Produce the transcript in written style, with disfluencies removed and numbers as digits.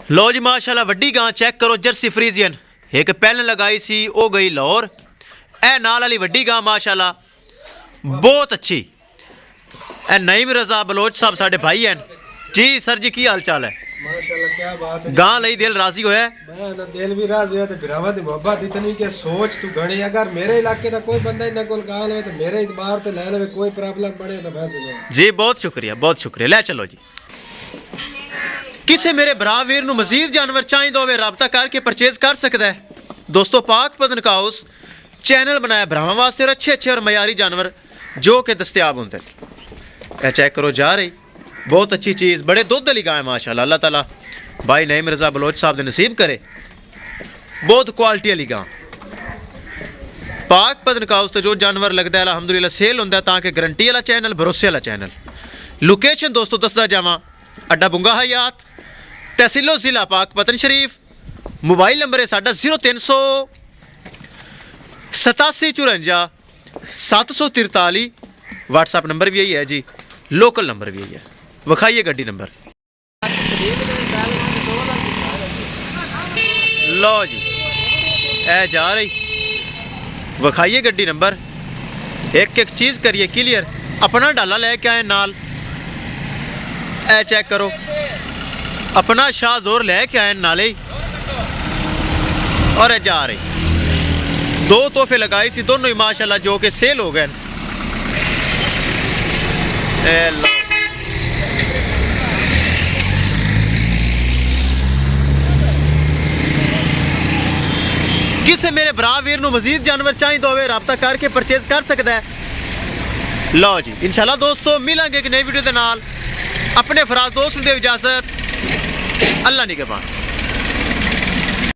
लो जी माशाल्लाह वड्डी गां चेक करो जर्सी फ्रीजियन एक पहले लगाई सी वो गई लाहौर। ए नाल वाली वड्डी गां माशाल्लाह बहुत अच्छी। ए नईम रजा बलोच साहब साडे भाई हैं जी। सर जी की हाल चाल है? माशाल्लाह क्या बात है। गां लई दिल राजी होया? मैं ना दिल भी राजी होया ते भरावां दी मोहब्बत इतनी के सोच तू घणी। अगर मेरे इलाके दा कोई बंदा इन्हां कोल गां ले ते मेरे इतबार ते ले लेवे, कोई प्रॉब्लम बने तो मैं जी बहुत शुक्रिया ले चलो जी। किसी मेरे भरा वीर नूं मजीद जानवर चाहिए होवे राबता करके परचेज कर सकता है। दोस्तों पाक पतन का हाउस चैनल बनाया भरावां वास्ते और अच्छे और मयारी जानवर जो कि दस्तयाब होंगे। यह चेक करो जा रही बहुत अच्छी चीज़, बड़े दुध वाली गाय माशाल्लाह। अल्लाह ताला भाई नईम रजा बलोच साहब ने नसीब करे। बहुत क्वालिटी वाली गां पाक पतन का हाउस तो जो जानवर लगता है अलहमदुलिल्लाह सेल होंदा ताकि गारंटी वाला चैनल, भरोसे वाला चैनल। लोकेशन दोस्तों दसदा जावां अड्डा बुंगा हयात तहसीलो जिला पाक पतन शरीफ। मोबाइल नंबर है साडा 0387 743 व्हाट्सअप नंबर भी यही है जी, लोकल नंबर भी यही है। विखाइए गड्डी नंबर। लो जी ए जा रही विखाइए गड्डी नंबर। एक एक चीज़ करिए क्लियर। अपना डाला लेके आए नाल। ए चेक करो अपना शाह जोर लेके आए नाले और ए जा रही। दो तोहफे लगाई सी दोनों ही माशाल्लाह जो कि सेल हो गए। किसे मेरे भरा वीर नूं मजीद जानवर चाहिए तो राबता करके परचेज कर सकता है। लो जी इंशाल्लाह दोस्तों मिलांगे एक नई वीडियो के नाल। अपने फराज दोस्त दे इजाजत। अल्लाह निगहबान।